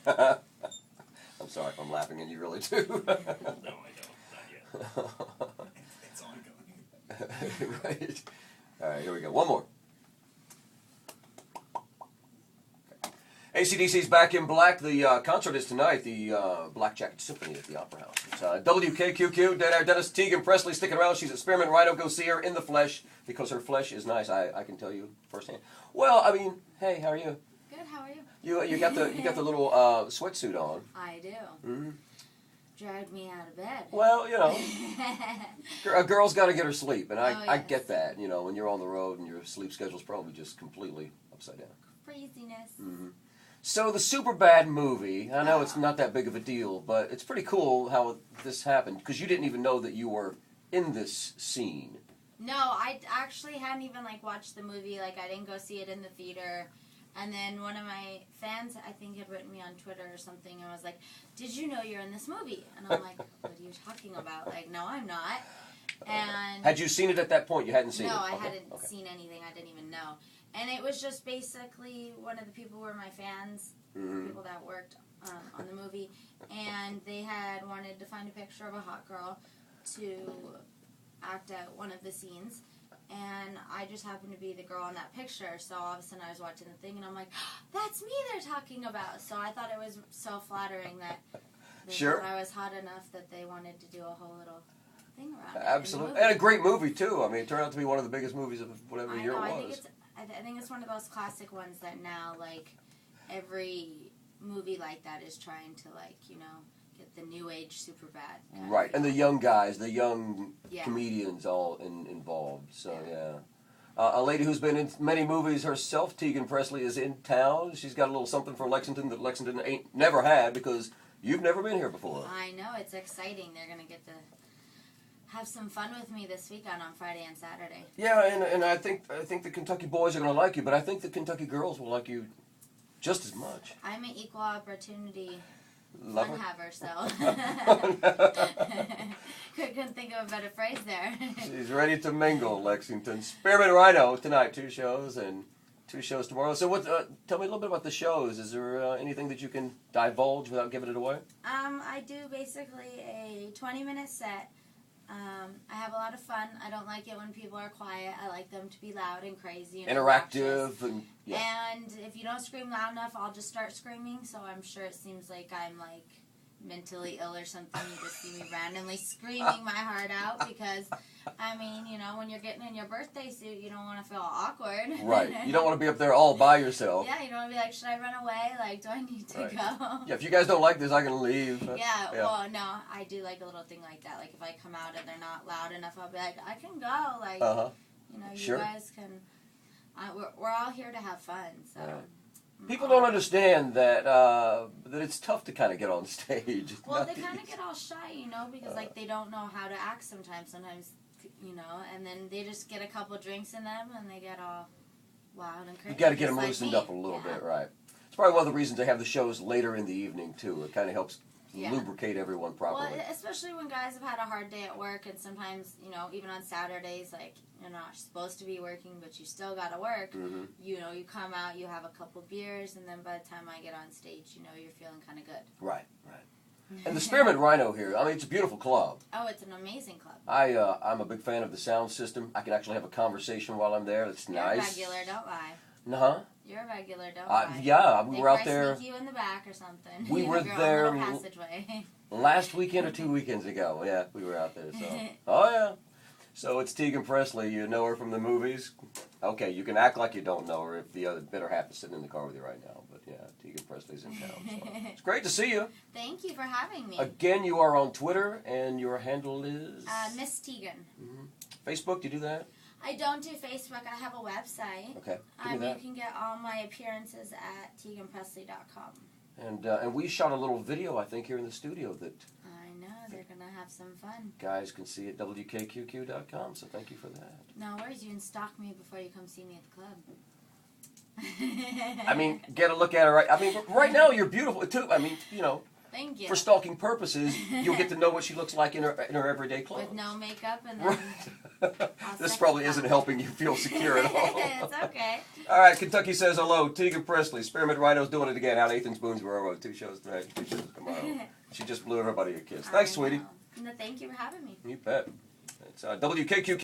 I'm sorry if I'm laughing and you really do. No, I don't. Not yet. It's ongoing. Right. All right, here we go. One more. AC/DC's Back in Black. The concert is tonight, the Black Jacket Symphony at the Opera House. It's WKQQ, Dennis Teagan Presley sticking around. She's at Spearmint. Rhino, go see her in the flesh because her flesh is nice. I can tell you firsthand. Well, I mean, hey, how are you? Good, how are you? You got the little sweatsuit on. I do. Mm-hmm. Dragged me out of bed. Well, you know, a girl's got to get her sleep, and I yes. get that. You know, when you're on the road and your sleep schedule's probably just completely upside down. Craziness. Mm-hmm. So the Superbad movie, I know it's not that big of a deal, but it's pretty cool how this happened, because you didn't even know that you were in this scene. No, I actually hadn't even, watched the movie. I didn't go see it in the theater. And then one of my fans, I think, had written me on Twitter or something and was like, did you know you're in this movie? And I'm like, what are you talking about? No, I'm not. And had you seen it at that point? You hadn't seen it? No, I hadn't seen anything. I didn't even know. And it was just basically one of the people who were my fans, people that worked on the movie, and they had wanted to find a picture of a hot girl to act at one of the scenes. And I just happened to be the girl in that picture, so all of a sudden I was watching the thing, and I'm like, that's me they're talking about. So I thought it was so flattering that they thought I was hot enough that they wanted to do a whole little thing around it. Absolutely. And a great movie, too. I mean, it turned out to be one of the biggest movies of whatever year it was. I think it's one of those classic ones that now, every movie like that is trying to, get the new age Superbad. Right, and the young guys, the young comedians all involved. So, yeah. A lady who's been in many movies herself, Teagan Presley, is in town. She's got a little something for Lexington that Lexington ain't never had because you've never been here before. I know, it's exciting. They're going to get to have some fun with me this weekend on Friday and Saturday. Yeah, and I think the Kentucky boys are going to like you, but I think the Kentucky girls will like you just as much. I'm an equal opportunity Lover? fun haver, so couldn't think of a better phrase there. She's ready to mingle, Lexington. Spearmint Rhino tonight, 2 shows, and 2 shows tomorrow. So tell me a little bit about the shows. Is there anything that you can divulge without giving it away? I do basically a 20-minute set. I have a lot of fun. I don't like it when people are quiet. I like them to be loud and crazy and interactive. And if you don't scream loud enough, I'll just start screaming. So I'm sure it seems like I'm mentally ill or something. You just see me randomly screaming my heart out because, when you're getting in your birthday suit, you don't want to feel awkward. Right. You don't want to be up there all by yourself. Yeah, you don't want to be like, should I run away? Do I need to go? Yeah, if you guys don't like this, I can leave. Yeah, well, no, I do like a little thing like that. If I come out and they're not loud enough, I'll be like, I can go. You guys can. We're all here to have fun, so. Right. People don't understand that it's tough to kind of get on stage. Well, they kind of get all shy, because they don't know how to act sometimes, and then they just get a couple drinks in them and they get all wild and crazy. You got to get them loosened up a little bit, right? It's probably one of the reasons they have the shows later in the evening too. It kind of helps lubricate everyone properly. Well, especially when guys have had a hard day at work, and sometimes even on Saturdays, you're not supposed to be working, but you still got to work. Mm-hmm. You come out, you have a couple beers, and then by the time I get on stage, you're feeling kind of good. Right. And the Spearmint Rhino here, it's a beautiful club. Oh, it's an amazing club. I'm a big fan of the sound system. I can actually have a conversation while I'm there. That's nice. You're a regular, don't lie. Huh? You're a regular, don't lie. Yeah, we were out there. Sneak you in the back or something. We were there passageway. last weekend or 2 weekends ago. Yeah, we were out there. So, oh yeah. So it's Teagan Presley. You know her from the movies. Okay, you can act like you don't know her if the other better half is sitting in the car with you right now. But yeah, Teagan Presley's in town. So. It's great to see you. Thank you for having me. Again, you are on Twitter, and your handle is? Miss Teagan. Mm-hmm. Facebook, do you do that? I don't do Facebook. I have a website. Okay, give me that. You can get all my appearances at teaganpresley.com. And we shot a little video, I think, here in the studio that... I know. They're going to have some fun. Guys can see at WKQQ.com, so thank you for that. No worries. You can stalk me before you come see me at the club. Get a look at her. Right now you're beautiful, too. Thank you. For stalking purposes, you'll get to know what she looks like in her everyday clothes. With no makeup and then. This probably isn't helping you feel secure at all. It's okay. All right, Kentucky says hello. Teagan Presley, Spearmint Rhino's doing it again. Out Ethan's Boonesboro, 2 shows tonight, 2 shows tomorrow. She just blew everybody a kiss. Thanks, sweetie. No, thank you for having me. You bet. It's WKQ.